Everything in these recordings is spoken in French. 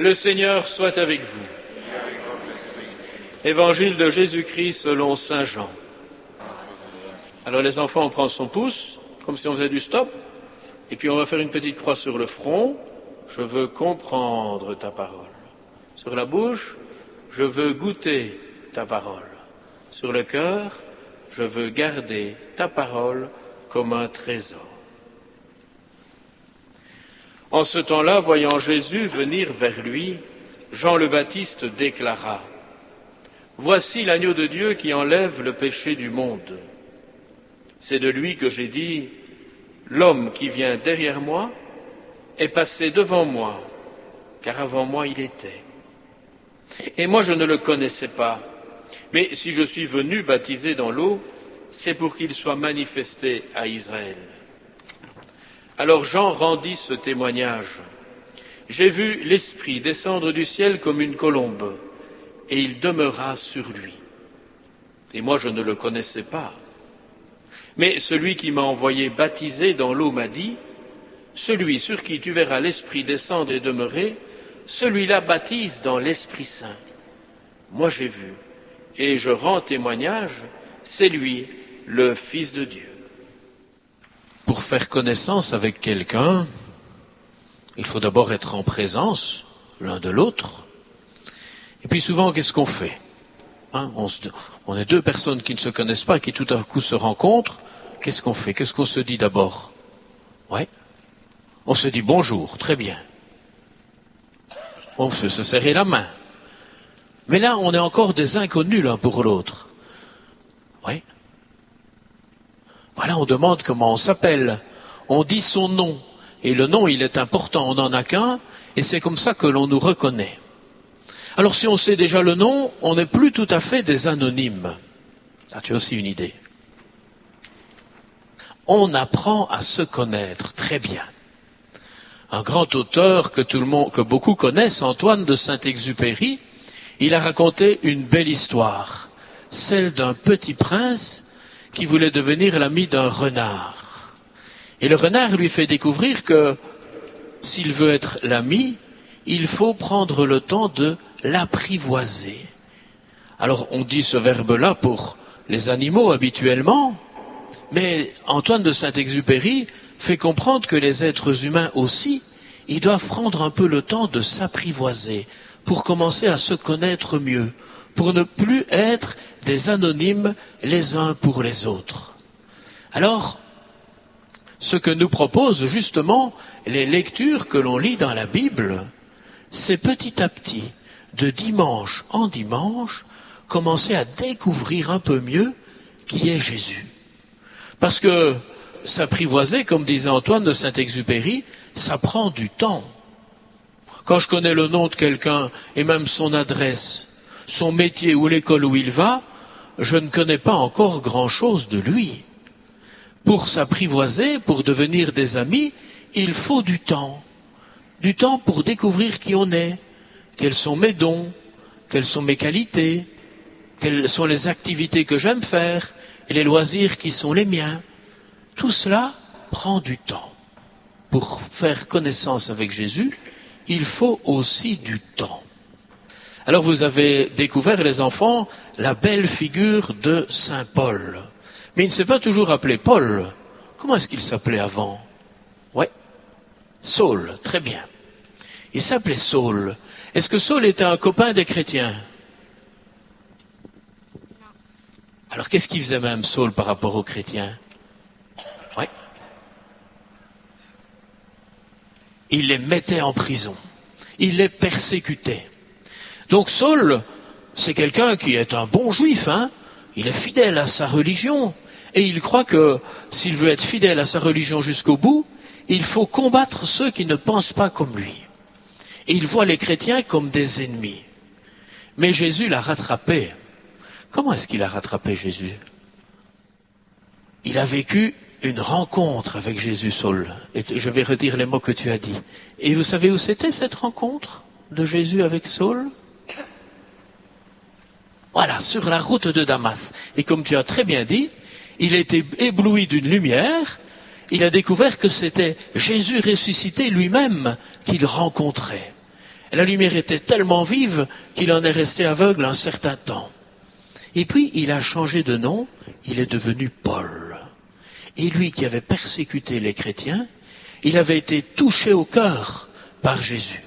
Le Seigneur soit avec vous. Évangile de Jésus-Christ selon saint Jean. Alors les enfants, on prend son pouce, comme si on faisait du stop, et puis on va faire une petite croix sur le front. Je veux comprendre ta parole. Sur la bouche, je veux goûter ta parole. Sur le cœur, je veux garder ta parole comme un trésor. En ce temps-là, voyant Jésus venir vers lui, Jean le Baptiste déclara : Voici l'agneau de Dieu qui enlève le péché du monde. C'est de lui que j'ai dit : L'homme qui vient derrière moi est passé devant moi, car avant moi il était. Et moi je ne le connaissais pas, mais si je suis venu baptiser dans l'eau, c'est pour qu'il soit manifesté à Israël. Alors Jean rendit ce témoignage. J'ai vu l'Esprit descendre du ciel comme une colombe, et il demeura sur lui. Et moi je ne le connaissais pas. Mais celui qui m'a envoyé baptiser dans l'eau m'a dit : Celui sur qui tu verras l'Esprit descendre et demeurer, celui-là baptise dans l'Esprit Saint. Moi j'ai vu, et je rends témoignage, c'est lui, le Fils de Dieu. Pour faire connaissance avec quelqu'un, il faut d'abord être en présence l'un de l'autre. Et puis souvent, qu'est-ce qu'on fait ? On est deux personnes qui ne se connaissent pas, qui tout à coup se rencontrent. Qu'est-ce qu'on fait ? Qu'est-ce qu'on se dit d'abord ? Ouais. On se dit bonjour, très bien. On peut se serrer la main. Mais là, on est encore des inconnus l'un pour l'autre. Oui. Voilà, on demande comment on s'appelle. On dit son nom. Et le nom, il est important. On n'en a qu'un. Et c'est comme ça que l'on nous reconnaît. Alors, si on sait déjà le nom, on n'est plus tout à fait des anonymes. Ça, tu as aussi une idée. On apprend à se connaître très bien. Un grand auteur que beaucoup connaissent, Antoine de Saint-Exupéry, il a raconté une belle histoire, celle d'un petit prince qui voulait devenir l'ami d'un renard. Et le renard lui fait découvrir que s'il veut être l'ami, il faut prendre le temps de l'apprivoiser. Alors on dit ce verbe-là pour les animaux habituellement, mais Antoine de Saint-Exupéry fait comprendre que les êtres humains aussi, ils doivent prendre un peu le temps de s'apprivoiser pour commencer à se connaître mieux, pour ne plus être des anonymes les uns pour les autres. Alors, ce que nous proposent justement les lectures que l'on lit dans la Bible, c'est petit à petit, de dimanche en dimanche, commencer à découvrir un peu mieux qui est Jésus. Parce que s'apprivoiser, comme disait Antoine de Saint-Exupéry, ça prend du temps. Quand je connais le nom de quelqu'un et même son adresse, son métier ou l'école où il va, je ne connais pas encore grand-chose de lui. Pour s'apprivoiser, pour devenir des amis, il faut du temps. Du temps pour découvrir qui on est, quels sont mes dons, quelles sont mes qualités, quelles sont les activités que j'aime faire et les loisirs qui sont les miens. Tout cela prend du temps. Pour faire connaissance avec Jésus, il faut aussi du temps. Alors vous avez découvert, les enfants, la belle figure de Saint Paul. Mais il ne s'est pas toujours appelé Paul. Comment est-ce qu'il s'appelait avant ? Ouais, Saul, très bien. Il s'appelait Saul. Est-ce que Saul était un copain des chrétiens ? Non. Alors qu'est-ce qu'il faisait même Saul par rapport aux chrétiens ? Ouais. Il les mettait en prison. Il les persécutait. Donc Saul, c'est quelqu'un qui est un bon juif, hein ? Il est fidèle à sa religion. Et il croit que s'il veut être fidèle à sa religion jusqu'au bout, il faut combattre ceux qui ne pensent pas comme lui. Et il voit les chrétiens comme des ennemis. Mais Jésus l'a rattrapé. Comment est-ce qu'il a rattrapé Jésus ? Il a vécu une rencontre avec Jésus, Saul. Et je vais redire les mots que tu as dit. Et vous savez où c'était cette rencontre de Jésus avec Saul ? Voilà, sur la route de Damas. Et comme tu as très bien dit, il était ébloui d'une lumière. Il a découvert que c'était Jésus ressuscité lui-même qu'il rencontrait. La lumière était tellement vive qu'il en est resté aveugle un certain temps. Et puis, il a changé de nom, il est devenu Paul. Et lui qui avait persécuté les chrétiens, il avait été touché au cœur par Jésus,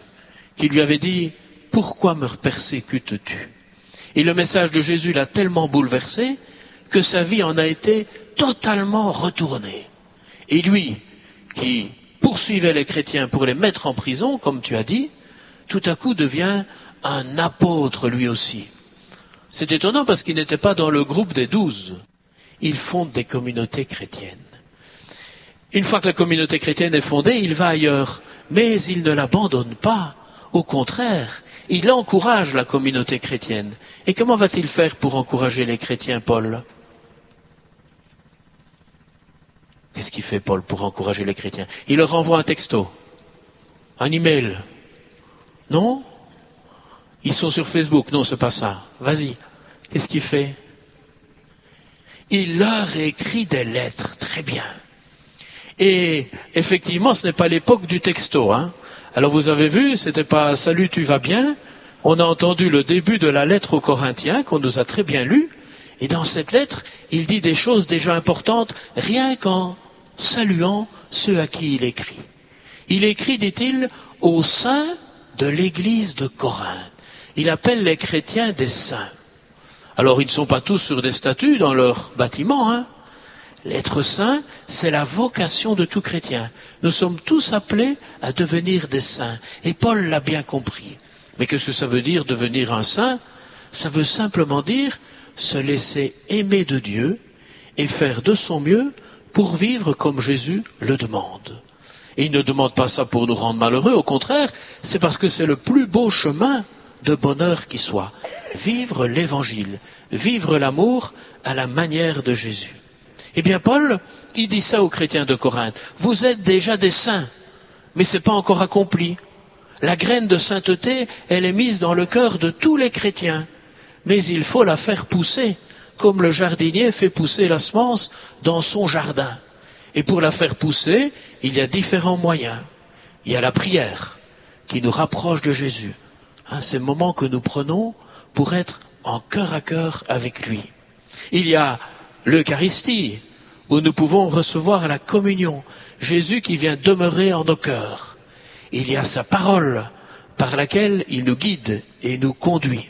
qui lui avait dit « Pourquoi me persécutes-tu » Et le message de Jésus l'a tellement bouleversé que sa vie en a été totalement retournée. Et lui, qui poursuivait les chrétiens pour les mettre en prison, comme tu as dit, tout à coup devient un apôtre lui aussi. C'est étonnant parce qu'il n'était pas dans le groupe des 12. Il fonde des communautés chrétiennes. Une fois que la communauté chrétienne est fondée, il va ailleurs. Mais il ne l'abandonne pas. Au contraire, il encourage la communauté chrétienne. Et comment va-t-il faire pour encourager les chrétiens, Paul? Qu'est-ce qu'il fait, Paul, pour encourager les chrétiens? Il leur envoie un texto, un email. Non? Ils sont sur Facebook. Non, c'est pas ça. Vas-y. Qu'est-ce qu'il fait? Il leur écrit des lettres. Très bien. Et effectivement, ce n'est pas l'époque du texto, hein. Alors vous avez vu, c'était pas « Salut, tu vas bien ?» On a entendu le début de la lettre aux Corinthiens, qu'on nous a très bien lu. Et dans cette lettre, il dit des choses déjà importantes, rien qu'en saluant ceux à qui il écrit. Il écrit, dit-il, au sein de l'église de Corinthe. Il appelle les chrétiens des saints. Alors ils ne sont pas tous sur des statues dans leur bâtiment, hein. L'être saint, c'est la vocation de tout chrétien. Nous sommes tous appelés à devenir des saints. Et Paul l'a bien compris. Mais qu'est-ce que ça veut dire devenir un saint? Ça veut simplement dire se laisser aimer de Dieu et faire de son mieux pour vivre comme Jésus le demande. Et il ne demande pas ça pour nous rendre malheureux, au contraire, c'est parce que c'est le plus beau chemin de bonheur qui soit. Vivre l'évangile, vivre l'amour à la manière de Jésus. Eh bien, Paul, il dit ça aux chrétiens de Corinthe. Vous êtes déjà des saints, mais ce n'est pas encore accompli. La graine de sainteté, elle est mise dans le cœur de tous les chrétiens. Mais il faut la faire pousser, comme le jardinier fait pousser la semence dans son jardin. Et pour la faire pousser, il y a différents moyens. Il y a la prière, qui nous rapproche de Jésus. Ces moments que nous prenons pour être en cœur à cœur avec lui. Il y a l'Eucharistie, où nous pouvons recevoir la communion, Jésus qui vient demeurer en nos cœurs. Il y a sa parole, par laquelle il nous guide et nous conduit.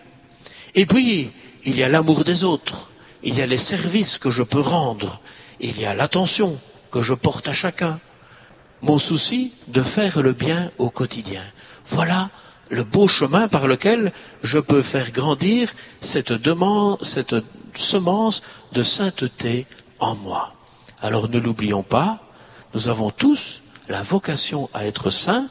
Et puis, il y a l'amour des autres, il y a les services que je peux rendre, il y a l'attention que je porte à chacun, mon souci de faire le bien au quotidien. Voilà le beau chemin par lequel je peux faire grandir cette semence de sainteté en moi. Alors ne l'oublions pas, nous avons tous la vocation à être saints.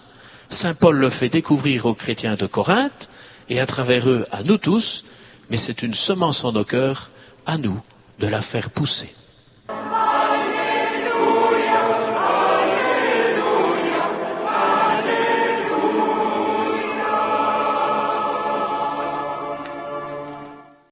Saint Paul le fait découvrir aux chrétiens de Corinthe et à travers eux à nous tous, mais c'est une semence en nos cœurs, à nous de la faire pousser.